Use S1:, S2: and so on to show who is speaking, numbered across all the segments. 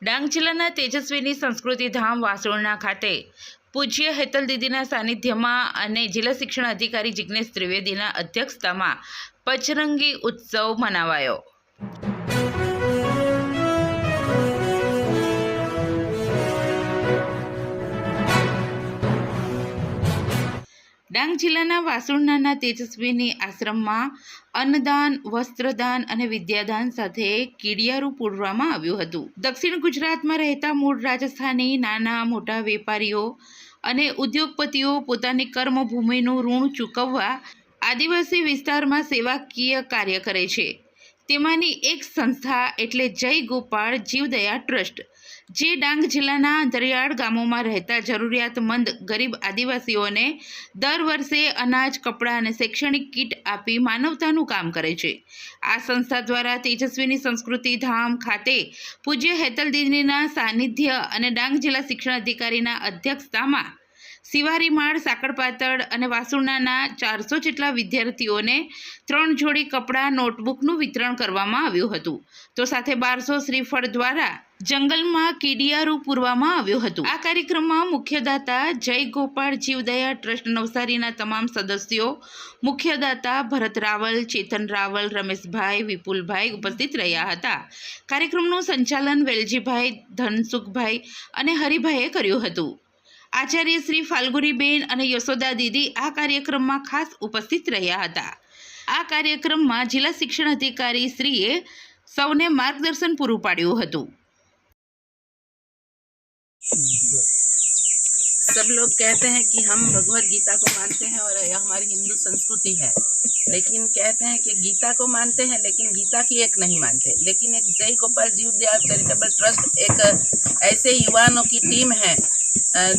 S1: ડાંગ જિલ્લાના તેજસ્વીની સંસ્કૃતિ ધામ વાસોળના ખાતે પૂજ્ય હેતલ દીદીના સાનિધ્યમાં અને જિલ્લા શિક્ષણ અધિકારી જિગ્નેશ ત્રિવેદીના અધ્યક્ષતામાં પચરંગી ઉત્સવ મનાવાયો। ડાંગ જિલ્લાના વાસોળના તેજસ્વીની આશ્રમમાં અન્નદાન, વસ્ત્રદાન અને વિદ્યાદાન સાથે કીડિયારું પૂરવામાં આવ્યું હતું। દક્ષિણ ગુજરાતમાં રહેતા મૂળ રાજસ્થાની નાના મોટા વેપારીઓ અને ઉદ્યોગપતિઓ પોતાની કર્મભૂમિનું ઋણ ચૂકવવા આદિવાસી વિસ્તારમાં સેવાકીય કાર્ય કરે છે। તેમાંની એક સંસ્થા એટલે જય ગોપાળ જીવદયા ટ્રસ્ટ, જે ડાંગ જિલ્લાના અંતરિયાળ ગામોમાં રહેતા જરૂરિયાતમંદ ગરીબ આદિવાસીઓને દર વર્ષે અનાજ, કપડાં અને શૈક્ષણિક કીટ આપી માનવતાનું કામ કરે છે। આ સંસ્થા દ્વારા તેજસ્વીની સંસ્કૃતિ ધામ ખાતે પૂજ્ય હેતલ દીદીના સાનિધ્ય અને ડાંગ જિલ્લા શિક્ષણ અધિકારીના અધ્યક્ષતામાં સિવારીમાળ, સાંકળપાતળ અને વાસુણાના 400 જેટલા વિદ્યાર્થીઓને 3 જોડી કપડાં, નોટબુકનું વિતરણ કરવામાં આવ્યું હતું, તો સાથે 1200 શ્રીફળ દ્વારા જંગલમાં કીડિયારું પૂરવામાં આવ્યું હતું। આ કાર્યક્રમમાં મુખ્યદાતા જય ગોપાળ જીવદયા ટ્રસ્ટ નવસારીના તમામ સદસ્યો, મુખ્યદાતા ભરત રાવલ, ચેતન રાવલ, રમેશભાઈ, વિપુલભાઈ ઉપસ્થિત રહ્યા હતા। કાર્યક્રમનું સંચાલન વેલજીભાઈ, ધનસુખભાઈ અને હરિભાઈએ કર્યું હતું। આચાર્ય શ્રી ફાલ્ગુનીબેન અને યશોદા દીદી આ કાર્યક્રમમાં ખાસ ઉપસ્થિત રહ્યા હતા। આ કાર્યક્રમમાં જિલ્લા શિક્ષણ અધિકારી શ્રીએ સૌને માર્ગદર્શન પૂરું પાડ્યું હતું।
S2: सब लोग कहते हैं कि हम भगवत गीता को मानते हैं और यह हमारी हिंदू संस्कृति है, लेकिन कहते हैं कि गीता को मानते हैं लेकिन गीता की एक नहीं मानते। लेकिन एक जय गोपाल जीवदया चैरिटेबल ट्रस्ट एक ऐसे युवाओं की टीम है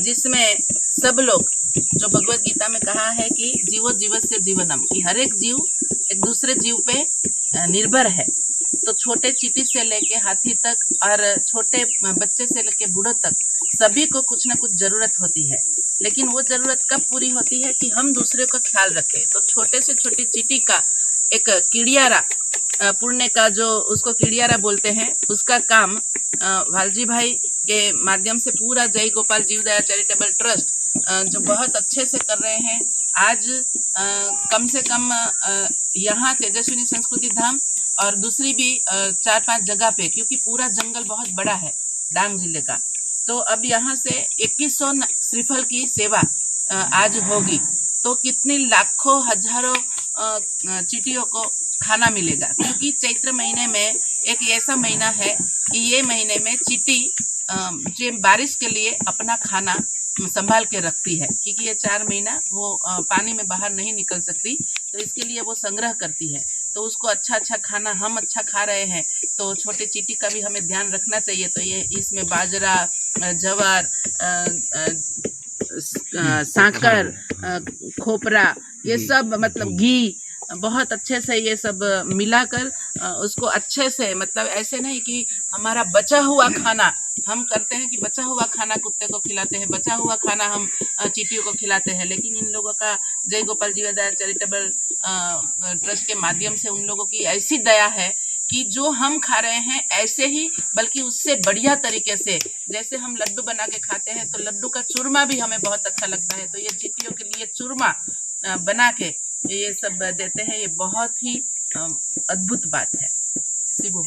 S2: जिसमें सब लोग, जो भगवत गीता में कहा है कि जीवो जीवस्य जीवनम, कि हर एक जीव एक दूसरे जीव पे निर्भर है। तो छोटे चींटी से लेके हाथी तक और छोटे बच्चे से लेके बूढ़े तक सभी को कुछ ना कुछ ज़रूरत होती है, लेकिन वो ज़रूरत कब पूरी होती है कि हम दूसरे का ख्याल रखें। तो छोटे से छोटी चींटी का एक कीड़ियारा पुण्य का, जो उसको कीड़ियारा बोलते हैं, उसका काम वालजी भाई के माध्यम से पूरा जय गोपाल जीवदया चैरिटेबल ट्रस्ट जो बहुत अच्छे से कर रहे हैं। आज कम से कम यहाँ तेजस्विनी संस्कृति धाम और दूसरी भी 4-5 जगह पे, क्योंकि पूरा जंगल बहुत बड़ा है डांग जिले का, तो अब यहाँ से 2100 श्रीफल की सेवा आज होगी। तो कितनी लाखों हजारों चींटियों को खाना मिलेगा, क्योंकि चैत्र महीने में एक ऐसा महीना है कि ये महीने में चींटी जो बारिश के लिए अपना खाना संभाल के रखती है, क्योंकि ये 4 महीना वो पानी में बाहर नहीं निकल सकती, तो इसके लिए वो संग्रह करती है। तो उसको अच्छा खाना, हम अच्छा खा रहे हैं तो छोटे चींटी का भी हमें ध्यान रखना चाहिए। तो ये इसमें बाजरा, जवार, साकर, खोपरा, ये सब मतलब घी बहुत अच्छे से ये सब मिलाकर उसको अच्छे से, मतलब ऐसे नहीं कि हमारा बचा हुआ खाना हम करते हैं कि बचा हुआ खाना कुत्ते को खिलाते हैं, बचा हुआ खाना हम चींटियों को खिलाते हैं, लेकिन इन लोगों का जय गोपाल जीवदया चैरिटेबल ट्रस्ट के माध्यम से उन लोगों की ऐसी दया है कि जो हम खा रहे हैं ऐसे ही, बल्कि उससे बढ़िया तरीके से, जैसे हम लड्डू बना के खाते हैं तो लड्डू का चूरमा भी हमें बहुत अच्छा लगता है, तो ये चींटियों के लिए चूरमा बना के ये सब देते हैं। ये बहुत ही अद्भुत बात है। शिवो।